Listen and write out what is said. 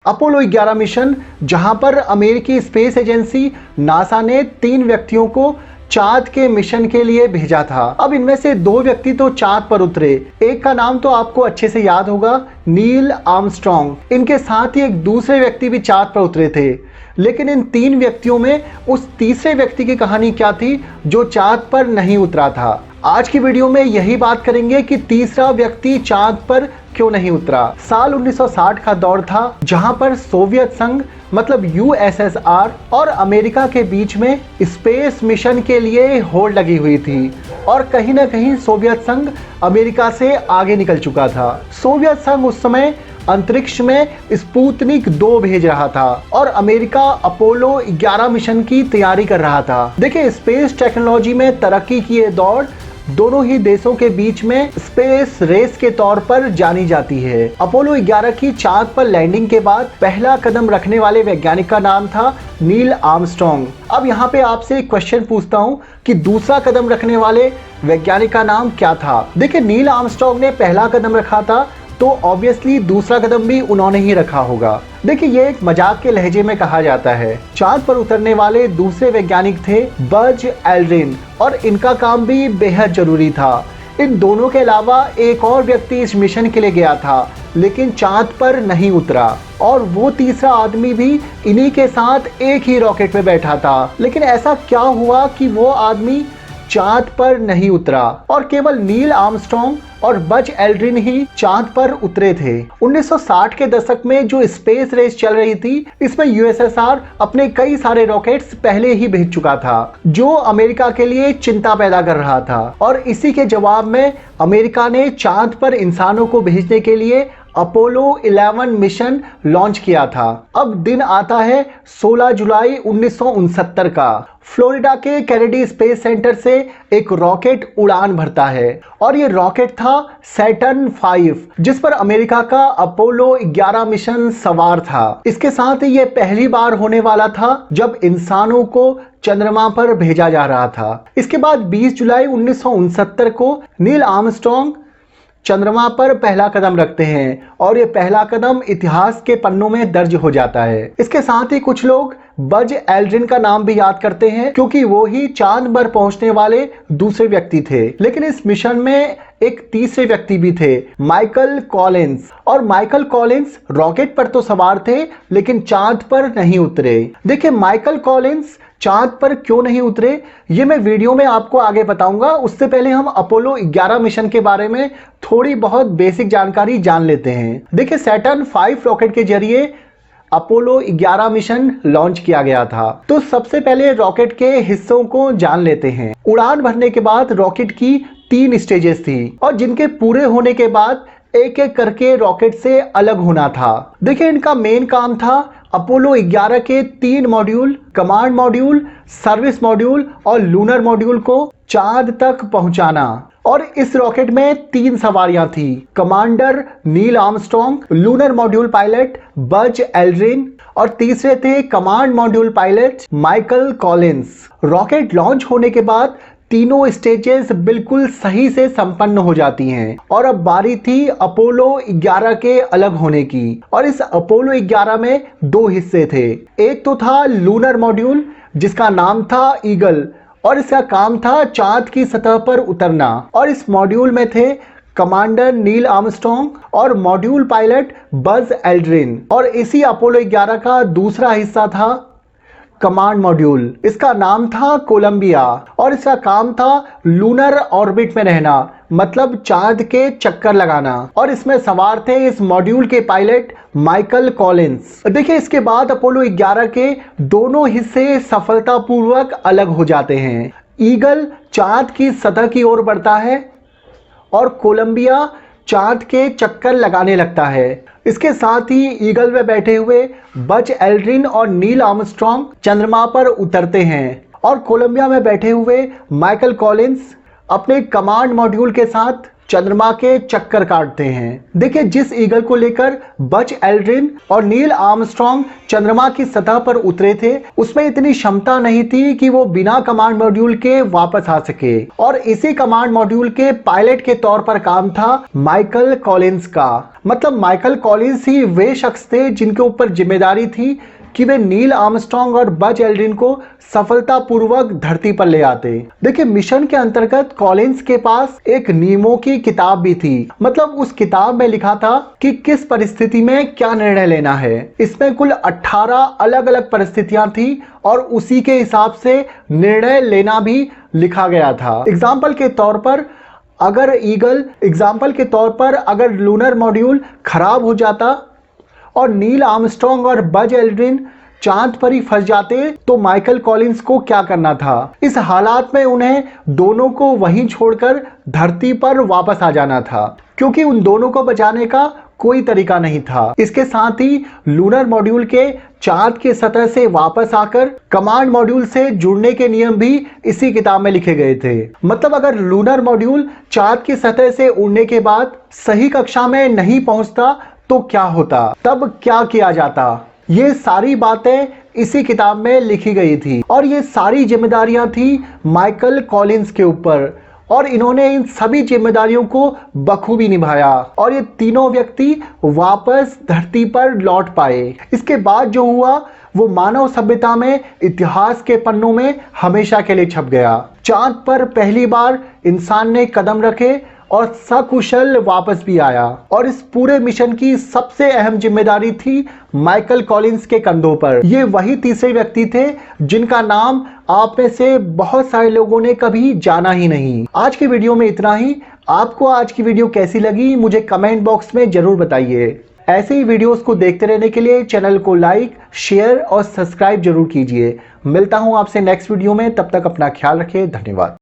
Apollo 11 mission, जहां पर अमेरिकी स्पेस एजेंसी नासा ने 3 व्यक्तियों को चांद के मिशन के लिए भेजा था। अब इनमें से 2 व्यक्ति तो चांद पर उतरे। एक का नाम तो आपको अच्छे से याद होगा, नील आर्मस्ट्रॉन्ग। इनके साथ ही एक दूसरे व्यक्ति भी चांद पर उतरे थे। लेकिन इन 3 व्यक्तियों में उस तीसरे व्यक्ति की कहानी क्या थी जो चांद पर नहीं उतरा था। आज की वीडियो में यही बात करेंगे कि तीसरा व्यक्ति चांद पर क्यों नहीं उतरा। साल 1960 का दौर था जहां पर सोवियत संघ मतलब यूएसएसआर और अमेरिका के बीच में स्पेस मिशन के लिए होड़ लगी हुई थी और कहीं ना कहीं सोवियत संघ अमेरिका से आगे निकल चुका था। सोवियत संघ उस समय अंतरिक्ष में स्पुतनिक 2 भेज रहा था और अमेरिका अपोलो 11 मिशन की तैयारी कर रहा था। देखिए, स्पेस टेक्नोलॉजी में तरक्की की ये दौड़ दोनों ही देशों के बीच में स्पेस रेस के तौर पर जानी जाती है। अपोलो 11 की चांद पर लैंडिंग के बाद पहला कदम रखने वाले वैज्ञानिक का नाम था नील आर्मस्ट्रॉन्ग। अब यहाँ पे आपसे एक क्वेश्चन पूछता हूँ कि दूसरा कदम रखने वाले वैज्ञानिक का नाम क्या था। देखिए, नील आर्मस्ट्रॉन्ग ने पहला कदम रखा था तो ऑब्वियसली दूसरा कदम भी उन्होंने ही रखा होगा। देखिए, ये एक मजाक के लहजे में कहा जाता है। चांद पर उतरने वाले दूसरे वैज्ञानिक थे बज एल्ड्रिन और इनका काम भी बेहद जरूरी था। इन दोनों के अलावा एक और व्यक्ति इस मिशन के लिए गया था लेकिन चांद पर नहीं उतरा और वो तीसरा आदमी भी इन्हीं के साथ एक ही रॉकेट में बैठा था। लेकिन ऐसा क्या हुआ कि वो आदमी चांद पर नहीं उतरा और केवल नील आर्मस्ट्रॉन्ग और बज एल्ड्रिन ही चांद पर उतरे थे। 1960 के दशक में जो स्पेस रेस चल रही थी, इसमें यूएसएसआर अपने कई सारे रॉकेट्स पहले ही भेज चुका था जो अमेरिका के लिए चिंता पैदा कर रहा था और इसी के जवाब में अमेरिका ने चांद पर इंसानों को भेजने के लिए अपोलो 11 मिशन लॉन्च किया था। अब दिन आता है 16 जुलाई 1969 का। फ्लोरिडा के कैनेडी स्पेस सेंटर से एक रॉकेट उड़ान भरता है और ये रॉकेट था सैटर्न 5 जिस पर अमेरिका का अपोलो 11 मिशन सवार था। इसके साथ ही ये पहली बार होने वाला था जब इंसानों को चंद्रमा पर भेजा जा रहा था। इसके बाद 20 जुलाई 1969 को नील आर्मस्ट्रॉन्ग चंद्रमा पर पहला कदम रखते हैं और ये पहला कदम इतिहास के पन्नों में दर्ज हो जाता है। इसके साथ ही कुछ लोग बज एल्ड्रिन का नाम भी याद करते हैं क्योंकि वो ही चांद पर पहुंचने वाले दूसरे व्यक्ति थे। लेकिन इस मिशन में एक तीसरे व्यक्ति भी थे, माइकल कॉलिंस। और माइकल कॉलिंस रॉकेट पर तो सवार थे लेकिन चांद पर नहीं उतरे। देखिए, माइकल कॉलिंस चांद पर क्यों नहीं उतरे ये मैं वीडियो में आपको आगे बताऊंगा। उससे पहले हम अपोलो 11 मिशन के बारे में थोड़ी बहुत बेसिक जानकारी जान लेते हैं। देखिए, सैटर्न 5 रॉकेट के जरिए अपोलो 11 मिशन लॉन्च किया गया था। तो सबसे पहले रॉकेट के हिस्सों को जान लेते हैं। उड़ान भरने के बाद रॉकेट की 3 स्टेजेस थी और जिनके पूरे होने के बाद एक एक करके रॉकेट से अलग होना था। देखिए, इनका मेन काम था अपोलो 11 के 3 module, command module, service module और लूनर मॉड्यूल को चांद तक पहुंचाना। और इस रॉकेट में 3 सवारियां थी, commander Neil Armstrong, lunar module pilot Buzz Aldrin और तीसरे थे command module pilot Michael Collins. Rocket launch होने के बाद तीनों स्टेजेस बिल्कुल सही से संपन्न हो जाती हैं और अब बारी थी अपोलो 11 के अलग होने की। और इस अपोलो 11 में 2 हिस्से थे। एक तो था लूनर मॉड्यूल जिसका नाम था ईगल और इसका काम था चांद की सतह पर उतरना और इस मॉड्यूल में थे कमांडर नील आर्मस्ट्रॉन्ग और मॉड्यूल पायलट बज एल्ड्रिन। और इसी अपोलो 11 का दूसरा हिस्सा था कमांड मॉड्यूल, इसका नाम था कोलंबिया और इसका काम था लूनर ऑर्बिट में रहना, मतलब चांद के चक्कर लगाना। और इसमें सवार थे इस मॉड्यूल के पायलट माइकल कॉलिंस। देखिए, इसके बाद अपोलो 11 के दोनों हिस्से सफलतापूर्वक अलग हो जाते हैं। ईगल चांद की सतह की ओर बढ़ता है और कोलंबिया चांद के चक्कर लगाने लगता है। इसके साथ ही ईगल में बैठे हुए बज एल्ड्रिन और नील आर्मस्ट्रॉन्ग चंद्रमा पर उतरते हैं और कोलंबिया में बैठे हुए माइकल कॉलिंस अपने कमांड मॉड्यूल के साथ चंद्रमा के चक्कर काटते हैं। देखिए, जिस ईगल को लेकर बज एल्ड्रिन और नील आर्मस्ट्रॉन्ग चंद्रमा की सतह पर उतरे थे, उसमें इतनी क्षमता नहीं थी कि वो बिना कमांड मॉड्यूल के वापस आ सके, और इसी कमांड मॉड्यूल के पायलट के तौर पर काम था माइकल कॉलिंस का। मतलब माइकल कॉलिंस ही वे शख्स थे जिनके ऊपर जिम्मेदारी थी कि वे नील आर्मस्ट्रॉन्ग और बज एल्ड्रिन को सफलतापूर्वक धरती पर ले आते। देखिए, मिशन के अंतर्गत कॉलिंस के पास एक नियमों की किताब भी थी। मतलब उस किताब में लिखा था कि किस परिस्थिति में क्या निर्णय लेना है। इसमें कुल 18 अलग अलग परिस्थितियां थी और उसी के हिसाब से निर्णय लेना भी लिखा गया था। एग्जाम्पल के तौर पर अगर लूनर मॉड्यूल खराब हो जाता और नील आर्मस्ट्रॉन्ग और बज एल्ड्रिन चांद पर ही फंस जाते, तो माइकल कॉलिंस को क्या करना था। इस हालात में उन्हें दोनों को वहीं छोड़कर धरती पर वापस आ जाना था, क्योंकि उन दोनों को बचाने का कोई तरीका नहीं था। इसके साथ ही लूनर मॉड्यूल के चांद की सतह से वापस आकर कमांड मॉड्यूल से जुड़ने के नियम भी इसी किताब में लिखे गए थे। मतलब अगर लूनर मॉड्यूल चांद की सतह से उड़ने के बाद सही कक्षा में नहीं पहुंचता तो क्या होता, तब क्या किया जाता। ये सारी बातें इसी किताब में लिखी गई थी और ये सारी जिम्मेदारियां थी माइकल कॉलिंस के ऊपर, और इन्होंने इन सभी जिम्मेदारियों को बखूबी निभाया और ये तीनों व्यक्ति वापस धरती पर लौट पाए। इसके बाद जो हुआ वो मानव सभ्यता में इतिहास के पन्नों में हमेशा के लिए छप गया। चांद पर पहली बार इंसान ने कदम रखे और सकुशल वापस भी आया, और इस पूरे मिशन की सबसे अहम जिम्मेदारी थी माइकल कॉलिंस के कंधों पर। ये वही तीसरे व्यक्ति थे जिनका नाम आप में से बहुत सारे लोगों ने कभी जाना ही नहीं। आज की वीडियो में इतना ही। आपको आज की वीडियो कैसी लगी मुझे कमेंट बॉक्स में जरूर बताइए। ऐसे ही वीडियोस को देखते रहने के लिए चैनल को लाइक, शेयर और सब्सक्राइब जरूर कीजिए। मिलता हूं आपसे नेक्स्ट वीडियो में, तब तक अपना ख्याल रखिए। धन्यवाद।